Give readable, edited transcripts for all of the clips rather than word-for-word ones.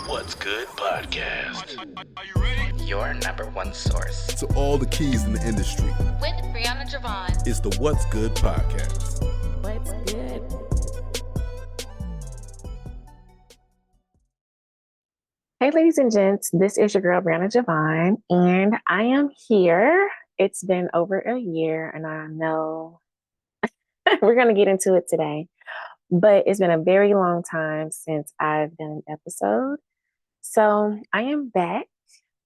What's Good podcast. Are you ready? Your number one source to all the keys in the industry. With Brianna Jovahn. It's the What's Good podcast. What's good? Hey, ladies and gents, this is your girl, Brianna Jovahn, and I am here. It's been over a year, and I know we're going to get into it today, but it's been a very long time since I've done an episode. So I am back.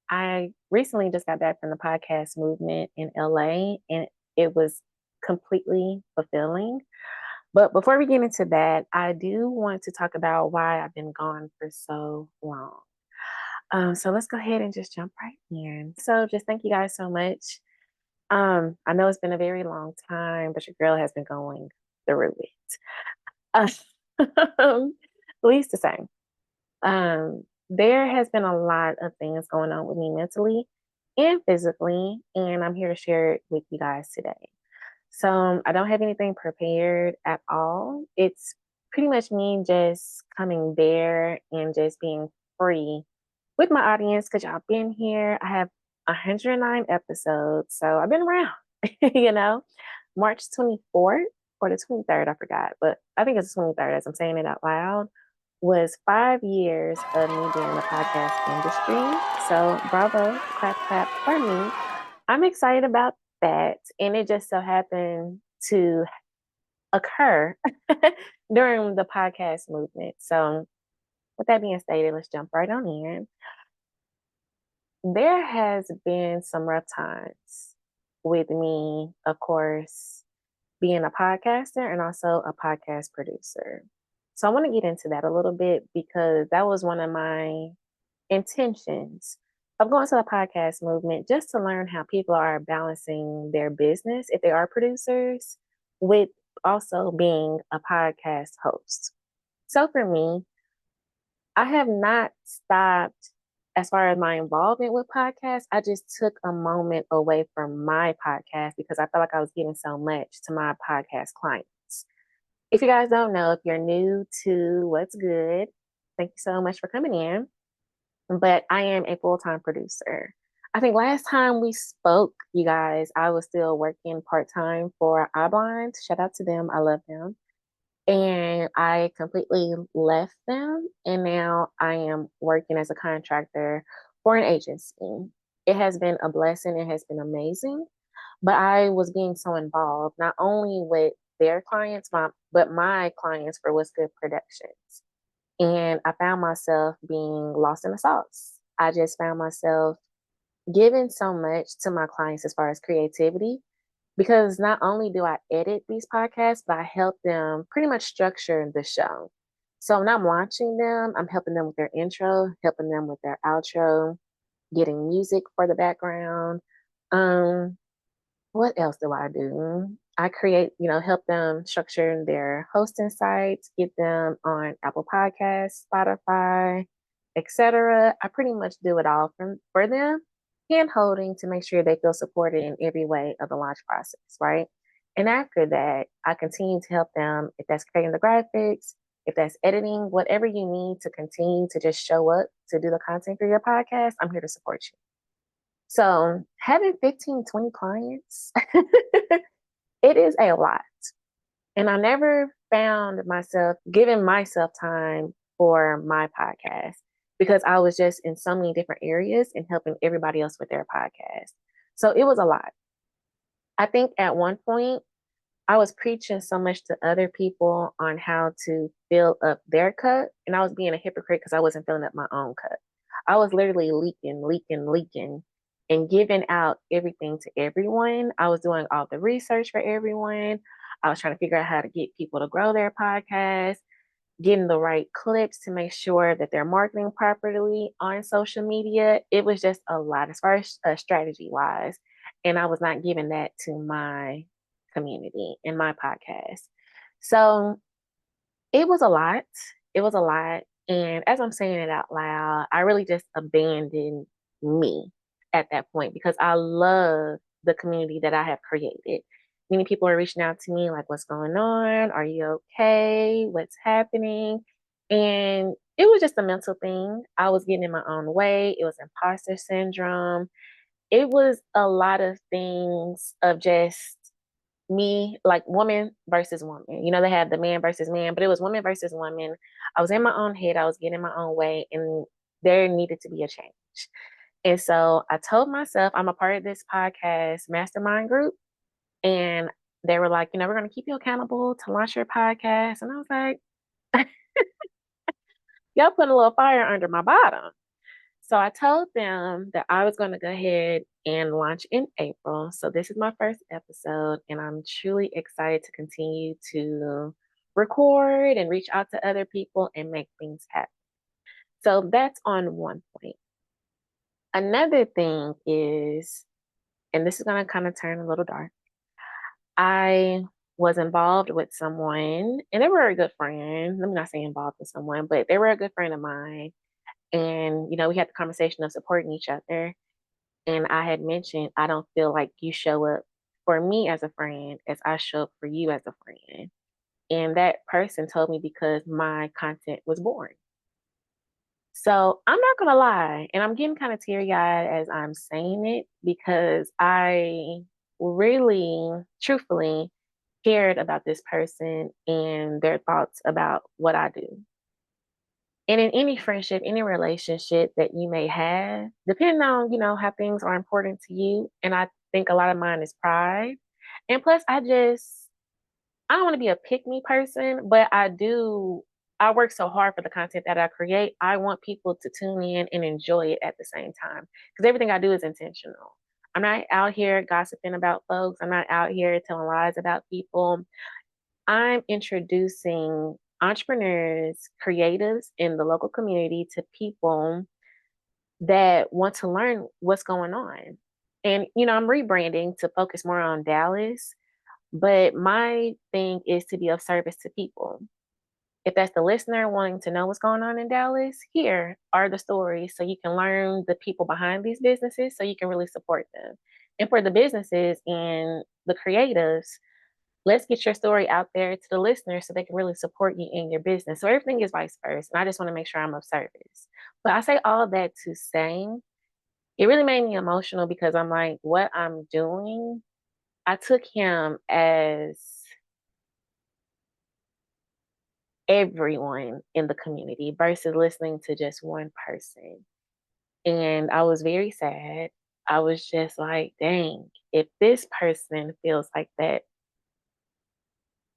I recently just got back from the podcast movement in LA, and it was completely fulfilling. But before we get into that, I do want to talk about why I've been gone for so long. So let's go ahead and just jump right in. So just thank you guys so much. I know it's been a very long time, but your girl has been going through it. At least the same. There has been a lot of things going on with me mentally and physically, and I'm here to share it with you guys today. So I don't have anything prepared at all. It's pretty much me just coming there and just being free with my audience, because y'all been here. I have 109 episodes, so I've been around, March 24th or the 23rd, I forgot, but I think it's the 23rd as I'm saying it out loud, was 5 years of me being in the podcast industry. So bravo, clap, clap for me. I'm excited about that, and it just so happened to occur during the podcast movement. So with that being stated, let's jump right on in. There has been some rough times with me, of course, being a podcaster and also a podcast producer. So I want to get into that a little bit because that was one of my intentions of going to the podcast movement, just to learn how people are balancing their business, if they are producers, with also being a podcast host. So for me, I have not stopped as far as my involvement with podcasts. I just took a moment away from my podcast because I felt like I was giving so much to my podcast clients. If you guys don't know, if you're new to What's Good, thank you so much for coming in. But I am a full-time producer. I think last time we spoke, you guys, I was still working part-time for iBond. Shout out to them. I love them. And I completely left them, and now I am working as a contractor for an agency. It has been a blessing. It has been amazing. But I was being so involved, not only with their clients, but my clients for What's Good Productions. And I found myself being lost in the sauce. I just found myself giving so much to my clients as far as creativity, because not only do I edit these podcasts, but I help them pretty much structure the show. So when I'm launching them, I'm helping them with their intro, helping them with their outro, getting music for the background. What else do I do? I create, help them structure their hosting sites, get them on Apple Podcasts, Spotify, etc. I pretty much do it all for them, hand holding to make sure they feel supported in every way of the launch process, right? And after that, I continue to help them, if that's creating the graphics, if that's editing, whatever you need to continue to just show up to do the content for your podcast, I'm here to support you. So having 15, 20 clients, it is a lot. And I never found myself giving myself time for my podcast because I was just in so many different areas and helping everybody else with their podcast. So it was a lot. I think at one point, I was preaching so much to other people on how to fill up their cup, and I was being a hypocrite because I wasn't filling up my own cup. I was literally leaking, and giving out everything to everyone. I was doing all the research for everyone. I was trying to figure out how to get people to grow their podcast, getting the right clips to make sure that they're marketing properly on social media. It was just a lot as far as strategy wise. And I was not giving that to my community in my podcast. So it was a lot. It was a lot. And as I'm saying it out loud, I really just abandoned me at that point because I love the community that I have created. Many people are reaching out to me like, what's going on? Are you okay? What's happening? And it was just a mental thing. I was getting in my own way. It was imposter syndrome. It was a lot of things of just me, like woman versus woman. They have the man versus man, but it was woman versus woman. I was in my own head. I was getting in my own way, and there needed to be a change. And so I told myself I'm a part of this podcast mastermind group, and they were like, we're going to keep you accountable to launch your podcast. And I was like, y'all putting a little fire under my bottom. So I told them that I was going to go ahead and launch in April. So this is my first episode, and I'm truly excited to continue to record and reach out to other people and make things happen. So that's on one point. Another thing is, and this is going to kind of turn a little dark, I was involved with someone, and they were a good friend. Let me not say involved with someone, but they were a good friend of mine. And, we had the conversation of supporting each other. And I had mentioned, I don't feel like you show up for me as a friend as I show up for you as a friend. And that person told me because my content was boring. So I'm not going to lie. And I'm getting kind of teary eyed as I'm saying it because I really, truthfully cared about this person and their thoughts about what I do. And in any friendship, any relationship that you may have, depending on, how things are important to you. And I think a lot of mine is pride. And plus I don't want to be a pick me person, but I work so hard for the content that I create. I want people to tune in and enjoy it at the same time. Because everything I do is intentional. I'm not out here gossiping about folks. I'm not out here telling lies about people. I'm introducing entrepreneurs, creatives in the local community to people that want to learn what's going on. And, I'm rebranding to focus more on Dallas, but my thing is to be of service to people. If that's the listener wanting to know what's going on in Dallas, here are the stories so you can learn the people behind these businesses so you can really support them. And for the businesses and the creatives, let's get your story out there to the listeners so they can really support you in your business. So everything is vice versa. And I just want to make sure I'm of service. But I say all that to say it really made me emotional because I'm like, what I'm doing, I took him as everyone in the community versus listening to just one person. And I was very sad. I was just like, dang, if this person feels like that,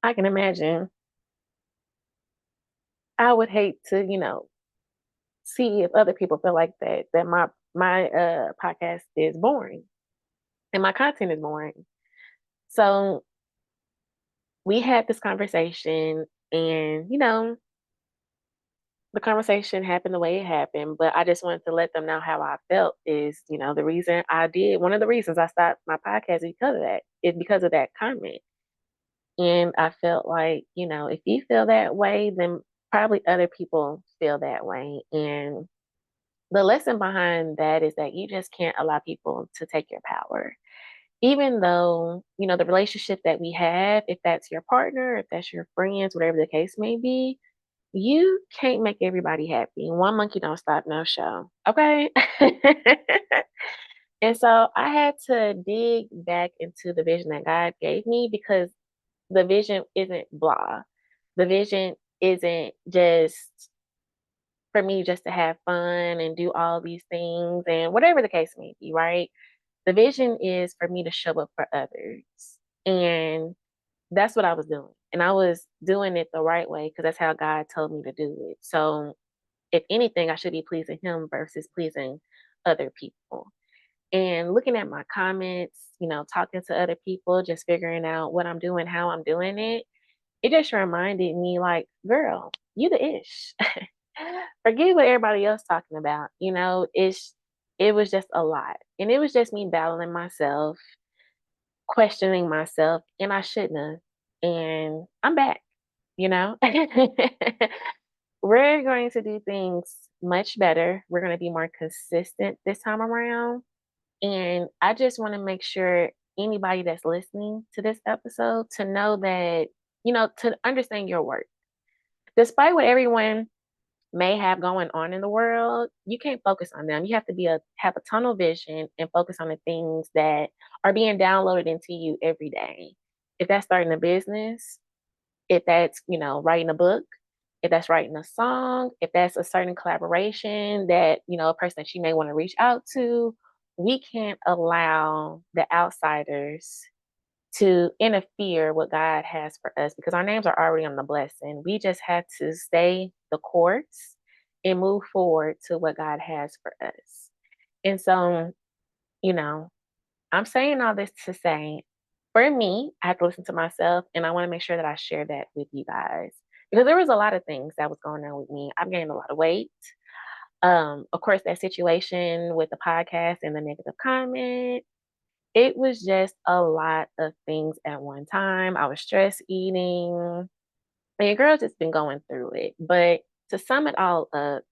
I can imagine I would hate to, see if other people feel like that my podcast is boring and my content is boring. So we had this conversation and the conversation happened the way it happened, but I just wanted to let them know how I felt is, the reason one of the reasons I stopped my podcast is because of that. It's because of that comment. And I felt like, if you feel that way, then probably other people feel that way. And the lesson behind that is that you just can't allow people to take your power. Even though, the relationship that we have, if that's your partner, if that's your friends, whatever the case may be, you can't make everybody happy. One monkey don't stop no show. Okay. And so I had to dig back into the vision that God gave me because the vision isn't blah. The vision isn't just for me just to have fun and do all these things and whatever the case may be, right? The vision is for me to show up for others. And that's what I was doing. And I was doing it the right way because that's how God told me to do it. So if anything, I should be pleasing him versus pleasing other people. And looking at my comments, talking to other people, just figuring out what I'm doing, how I'm doing it, it just reminded me like, girl, you the ish. Forget what everybody else talking about. It was just a lot. And it was just me battling myself, questioning myself, and I shouldn't have. And I'm back, you know? We're going to do things much better. We're going to be more consistent this time around. And I just want to make sure anybody that's listening to this episode to know that, to understand your worth. Despite what everyone may have going on in the world, you can't focus on them. You have to have a tunnel vision and focus on the things that are being downloaded into you every day. If that's starting a business, if that's, writing a book, if that's writing a song, if that's a certain collaboration that, a person that you may want to reach out to, we can't allow the outsiders to interfere what God has for us because our names are already on the blessing. We just have to stay the course and move forward to what God has for us. And so, you know, I'm saying all this to say, for me, I have to listen to myself and I want to make sure that I share that with you guys. Because there was a lot of things that was going on with me. I've gained a lot of weight. Of course, that situation with the podcast and the negative comment, it was just a lot of things at one time. I was stress eating. And your girl's just been going through it. But to sum it all up,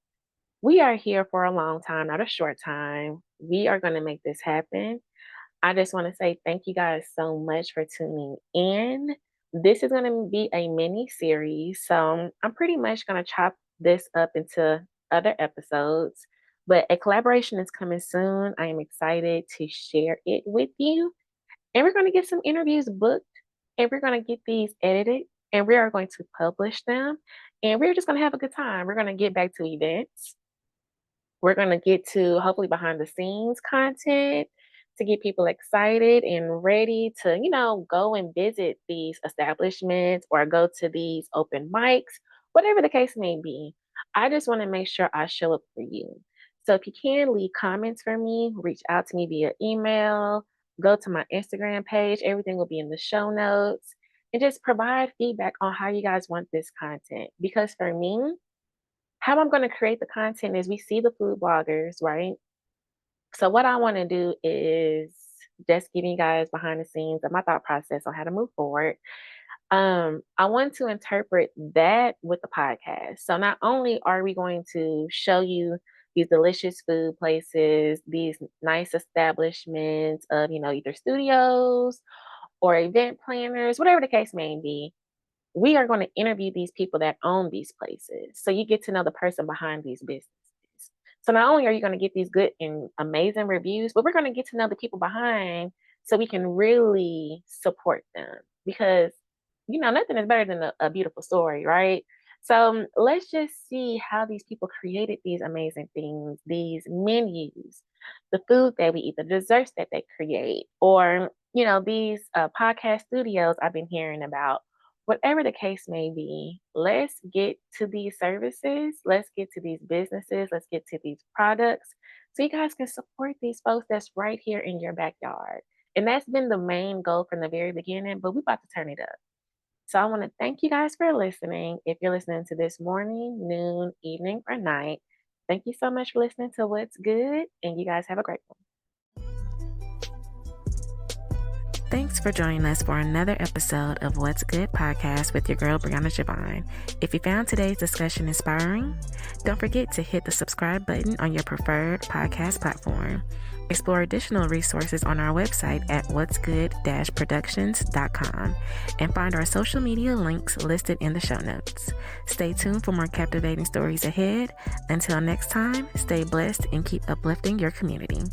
we are here for a long time, not a short time. We are going to make this happen. I just want to say thank you guys so much for tuning in. This is going to be a mini series. So I'm pretty much going to chop this up into other episodes. But a collaboration is coming soon. I am excited to share it with you. And we're going to get some interviews booked and we're going to get these edited and we are going to publish them. And we're just going to have a good time. We're going to get back to events. We're going to get to hopefully behind the scenes content to get people excited and ready to, go and visit these establishments or go to these open mics, whatever the case may be. I just want to make sure I show up for you. So if you can leave comments for me, reach out to me via email, go to my Instagram page. Everything will be in the show notes and just provide feedback on how you guys want this content. Because for me, how I'm going to create the content is we see the food bloggers, right? So what I want to do is just give you guys behind the scenes of my thought process on how to move forward. I want to interpret that with the podcast. So not only are we going to show you these delicious food places, these nice establishments of, either studios or event planners, whatever the case may be, we are going to interview these people that own these places. So you get to know the person behind these businesses. So not only are you going to get these good and amazing reviews, but we're going to get to know the people behind so we can really support them because, nothing is better than a beautiful story, right? So let's just see how these people created these amazing things, these menus, the food that we eat, the desserts that they create, or, these podcast studios I've been hearing about. Whatever the case may be, let's get to these services, let's get to these businesses, let's get to these products so you guys can support these folks that's right here in your backyard. And that's been the main goal from the very beginning, but we're about to turn it up. So I want to thank you guys for listening. If you're listening to this morning, noon, evening, or night, thank you so much for listening to What's Good, and you guys have a great one. Thanks for joining us for another episode of What's Good podcast with your girl, Brianna Jovahn. If you found today's discussion inspiring, don't forget to hit the subscribe button on your preferred podcast platform. Explore additional resources on our website at whatsgood-productions.com and find our social media links listed in the show notes. Stay tuned for more captivating stories ahead. Until next time, stay blessed and keep uplifting your community.